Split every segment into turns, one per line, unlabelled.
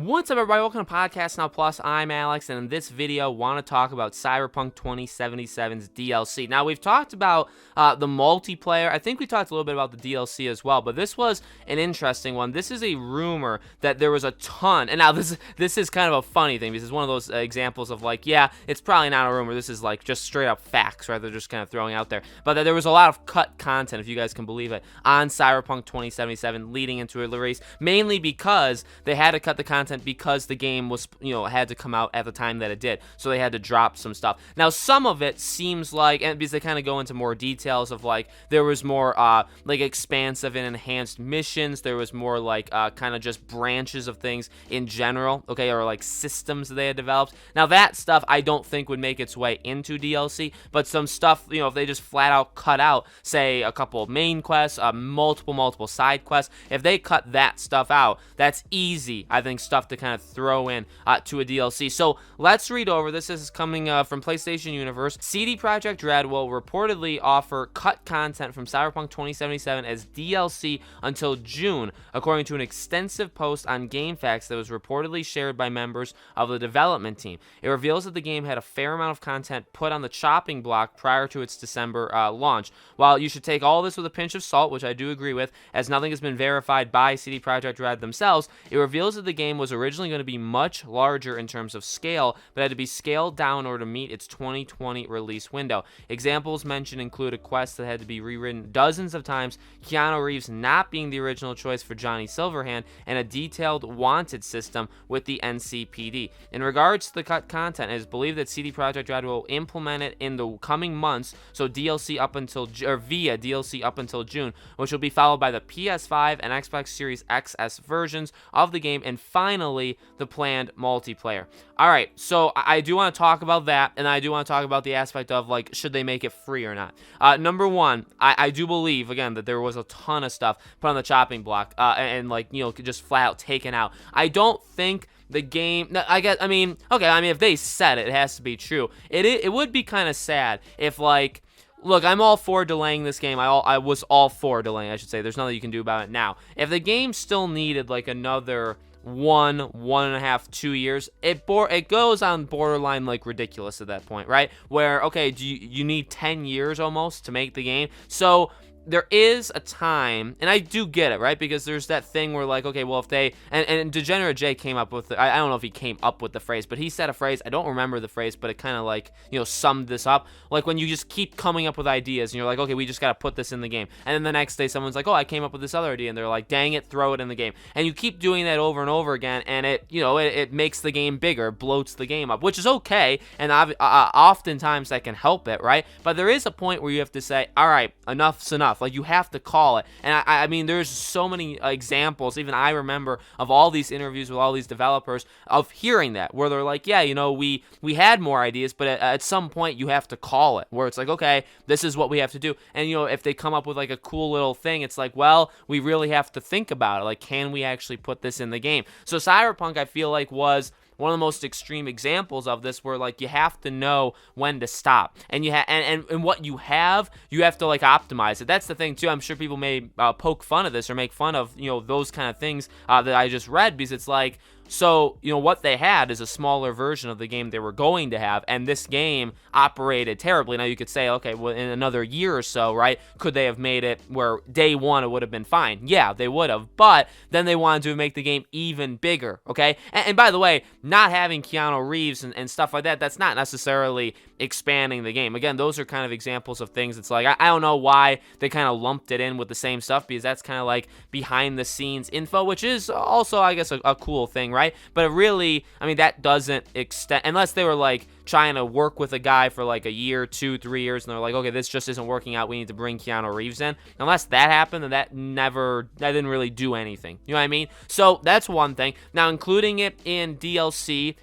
What's up, everybody? Welcome to Podcast Now Plus. I'm Alex, and in this video, want to talk about Cyberpunk 2077's DLC. Now, we've talked about the multiplayer. I think we talked a little bit about the DLC as well, but this was an interesting one. This is a rumor that there was a ton, and now this is kind of a funny thing, because it's one of those examples of like, yeah, it's probably not a rumor. This is like just straight up facts, right? They're just kind of throwing out there. But that there was a lot of cut content, if you guys can believe it, on Cyberpunk 2077 leading into a release, mainly because they had to cut the content because the game was, had to come out at the time that it did. So they had to drop some stuff. Now, some of it seems like, and because they kind of go into more details of like, there was more like expansive and enhanced missions. There was more like kind of just branches of things in general, okay, or like systems that they had developed. Now, that stuff I don't think would make its way into DLC, but some stuff, if they just flat out cut out, say a couple of main quests, multiple side quests, if they cut that stuff out, that's easy, I think, stuff to kind of throw in to a DLC. So let's read over this. This is coming from PlayStation Universe. CD Projekt Red will reportedly offer cut content from Cyberpunk 2077 as DLC until June, according to an extensive post on GameFAQs that was reportedly shared by members of the development team. It reveals that the game had a fair amount of content put on the chopping block prior to its December launch. While you should take all this with a pinch of salt, which I do agree with, as nothing has been verified by CD Projekt Red themselves, it reveals that the game was originally going to be much larger in terms of scale, but had to be scaled down in order to meet its 2020 release window. Examples mentioned include a quest that had to be rewritten dozens of times, Keanu Reeves not being the original choice for Johnny Silverhand, and a detailed wanted system with the NCPD. In regards to the cut content, it is believed that CD Projekt Red will implement it in the coming months, so DLC up until, or via DLC up until June, which will be followed by the PS5 and Xbox Series XS versions of the game, and finally, the planned multiplayer. All right, so I do want to talk about that, and I do want to talk about the aspect of, like, should they make it free or not? Number one, I do believe, again, that there was a ton of stuff put on the chopping block, and like, just flat out taken out. I don't think the game, if they said it, it has to be true. It would be kind of sad if, like, look, I'm all for delaying this game. I was all for delaying, I should say. There's nothing you can do about it now. If the game still needed like another 1.5, 2 years, it goes on borderline like ridiculous at that point, right? Where, okay, you need 10 years almost to make the game. So there is a time, and I do get it, right? Because there's that thing where, like, okay, well, if they, and Degenerate J came up with, I don't know if he came up with the phrase, but he said a phrase, I don't remember the phrase, but it kind of like, summed this up. Like when you just keep coming up with ideas, and you're like, okay, we just got to put this in the game. And then the next day, someone's like, oh, I came up with this other idea, and they're like, dang it, throw it in the game. And you keep doing that over and over again, and it makes the game bigger, bloats the game up, which is okay, and oftentimes that can help it, right? But there is a point where you have to say, all right, enough's enough. Like, you have to call it. And I mean, there's so many examples, even I remember, of all these interviews with all these developers of hearing that, where they're like, yeah, we had more ideas, but at some point you have to call it, where it's like, okay, this is what we have to do. And, if they come up with like a cool little thing, it's like, well, we really have to think about it. Like, can we actually put this in the game? So Cyberpunk, I feel like, was one of the most extreme examples of this, where like you have to know when to stop, and and what you have to like optimize it. That's the thing too. I'm sure people may poke fun of this or make fun of those kind of things that I just read, because it's like, so, what they had is a smaller version of the game they were going to have, and this game operated terribly. Now, you could say, okay, well, in another year or so, right, could they have made it where day one it would have been fine? Yeah, they would have, but then they wanted to make the game even bigger, okay? And by the way, not having Keanu Reeves and stuff like that, that's not necessarily expanding the game. Again, those are kind of examples of things. It's like, I don't know why they kind of lumped it in with the same stuff, because that's kind of like behind the scenes info, which is also, I guess, a cool thing, right? But it really, I mean, that doesn't extend, unless they were like trying to work with a guy for like a year, 2, 3 years, and they're like, okay, this just isn't working out, we need to bring Keanu Reeves in. Unless that happened, then that didn't really do anything. You know what I mean? So that's one thing. Now, including it in DLC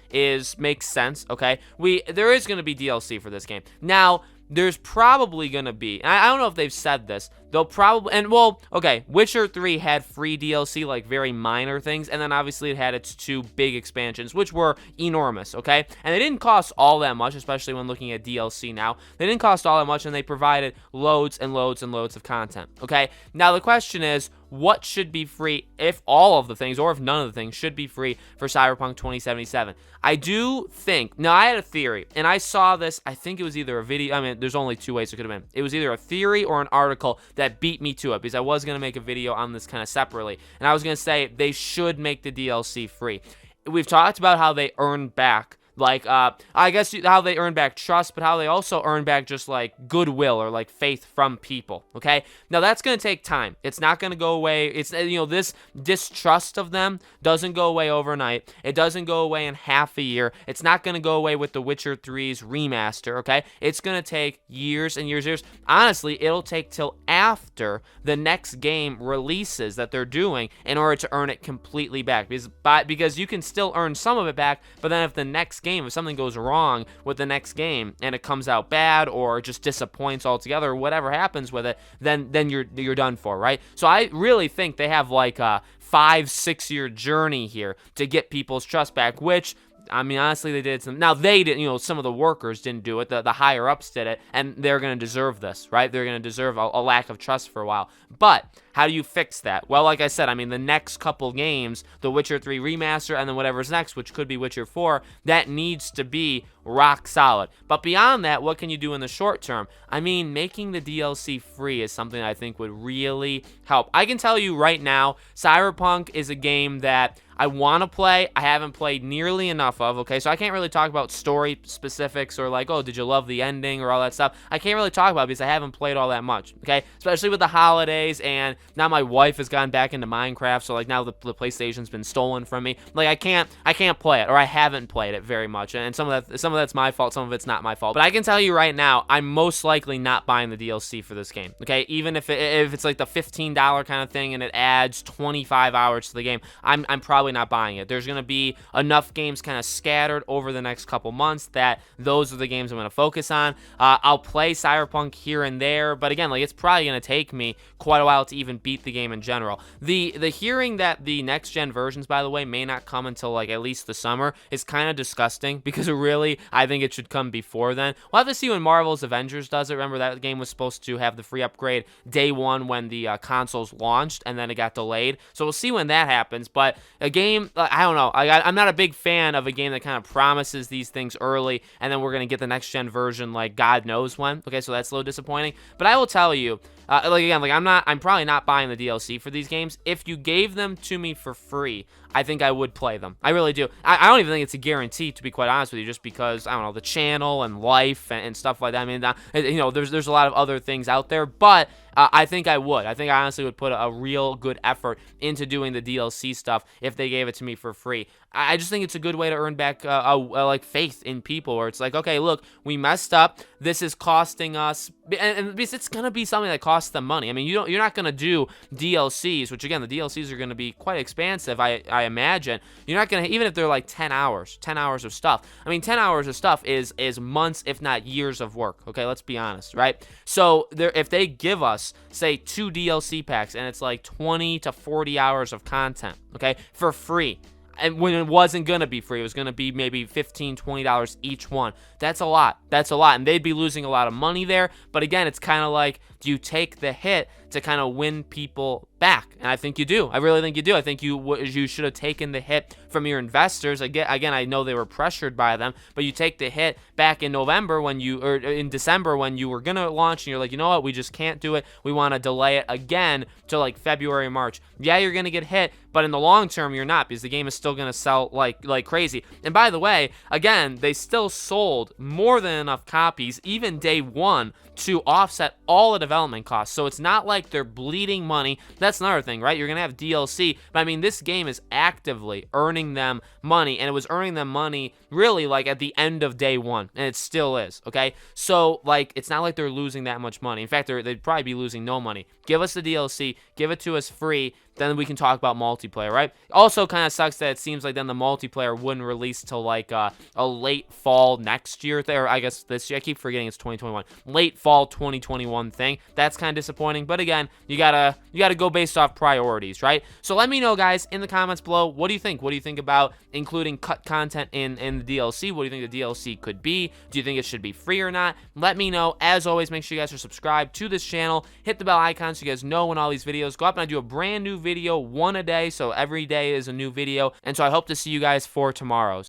makes sense, okay? There is going to be DLC for this game. Now, there's probably going to be, and I don't know if they've said this, they'll probably, and well, okay, Witcher 3 had free DLC, like very minor things, and then obviously it had its 2 big expansions, which were enormous, okay? And they didn't cost all that much, especially when looking at DLC now. They didn't cost all that much, and they provided loads and loads and loads of content, okay? Now, the question is, what should be free, if all of the things or if none of the things should be free for Cyberpunk 2077. I do think, now I had a theory, and I saw this, I think it was either a video, I mean, there's only two ways it could have been. It was either a theory or an article that beat me to it, because I was going to make a video on this kind of separately, and I was going to say they should make the DLC free. We've talked about how they earn back, like, I guess how they earn back trust, but how they also earn back just, like, goodwill or, like, faith from people, okay? Now, that's going to take time. It's not going to go away. It's, this distrust of them doesn't go away overnight. It doesn't go away in half a year. It's not going to go away with The Witcher 3's remaster, okay? It's going to take years and years and years. Honestly, it'll take till after the next game releases that they're doing in order to earn it completely back. Because you can still earn some of it back, but then if the next game, if something goes wrong with the next game and it comes out bad or just disappoints altogether or whatever happens with it, then you're done for, right? So I really think they have like a 5-6 year journey here to get people's trust back, which, I mean, honestly, they did some. Now, they didn't, some of the workers didn't do it. The higher-ups did it, and they're going to deserve this, right? They're going to deserve a lack of trust for a while. But how do you fix that? Well, like I said, I mean, the next couple games, The Witcher 3 Remaster and then whatever's next, which could be Witcher 4, that needs to be rock solid. But beyond that, what can you do in the short term? I mean, making the DLC free is something I think would really help. I can tell you right now, Cyberpunk is a game that I want to play. I haven't played nearly enough of, okay? So I can't really talk about story specifics or like, oh, did you love the ending or all that stuff. I can't really talk about it because I haven't played all that much, okay? Especially with the holidays, and now my wife has gone back into Minecraft, so like now the PlayStation's been stolen from me. Like I can't play it, or I haven't played it very much, and some of that's my fault, some of it's not my fault. But I can tell you right now, I'm most likely not buying the DLC for this game, okay? Even if it's like the $15 kind of thing and it adds 25 hours to the game, I'm probably not buying it. There's going to be enough games kind of scattered over the next couple months that those are the games I'm going to focus on. I'll play Cyberpunk here and there, but again, like it's probably going to take me quite a while to even beat the game in general. The hearing that the next gen versions, by the way, may not come until like at least the summer is kind of disgusting, because really I think it should come before then. We'll have to see when Marvel's Avengers does it. Remember, that game was supposed to have the free upgrade day one when the consoles launched, and then it got delayed. So we'll see when that happens. But a game, I don't know. I'm not a big fan of a game that kind of promises these things early, and then we're going to get the next gen version like God knows when. Okay, so that's a little disappointing. But I will tell you, I'm probably not buying the DLC for these games. If you gave them to me for free, I think I would play them. I really do. I don't even think it's a guarantee, to be quite honest with you, just because, I don't know, the channel and life and stuff like that. I mean, there's a lot of other things out there, but I think I would. I think I honestly would put a real good effort into doing the DLC stuff if they gave it to me for free. I just think it's a good way to earn back like faith in people, where it's like, okay, look, we messed up. This is costing us, and it's gonna be something that costs them money. I mean, you're not gonna do DLCs, which again, the DLCs are gonna be quite expansive. I imagine you're not gonna, even if they're like 10 hours of stuff. I mean, 10 hours of stuff is months, if not years of work. Okay, let's be honest, right? So if they give us, say, 2 DLC packs and it's like 20 to 40 hours of content, okay, for free. And when it wasn't going to be free, it was going to be maybe $15, $20 each one. That's a lot. And they'd be losing a lot of money there. But again, it's kind of like, do you take the hit to kind of win people back? And I think you do. I really think you do. I think you should have taken the hit from your investors. Again, I know they were pressured by them, but you take the hit back in November or in December when you were going to launch, and you're like, you know what, we just can't do it. We want to delay it again to like February, March. Yeah, you're going to get hit, but in the long term, you're not, because the game is still going to sell like crazy. And by the way, again, they still sold more than enough copies, even day one, to offset all the development costs. So it's not like they're bleeding money. That's another thing, right? You're going to have DLC, but I mean, this game is actively earning them money, and it was earning them money really like at the end of day one, and it still is, okay? So like, it's not like they're losing that much money. In fact, they'd probably be losing no money. Give us the DLC, give it to us free, then we can talk about multiplayer, right? Also kind of sucks that it seems like then the multiplayer wouldn't release till like a late fall next year, or I guess this year. I keep forgetting it's 2021. Late fall 2021 thing. That's kind of disappointing, but again, you gotta go based off priorities, right? So let me know, guys, in the comments below, what do you think? What do you think about including cut content in the DLC? What do you think the DLC could be? Do you think it should be free or not? Let me know. As always, make sure you guys are subscribed to this channel. Hit the bell icon so you guys know when all these videos go up, and I do a brand new video, one a day, so every day is a new video, and so I hope to see you guys for tomorrow's.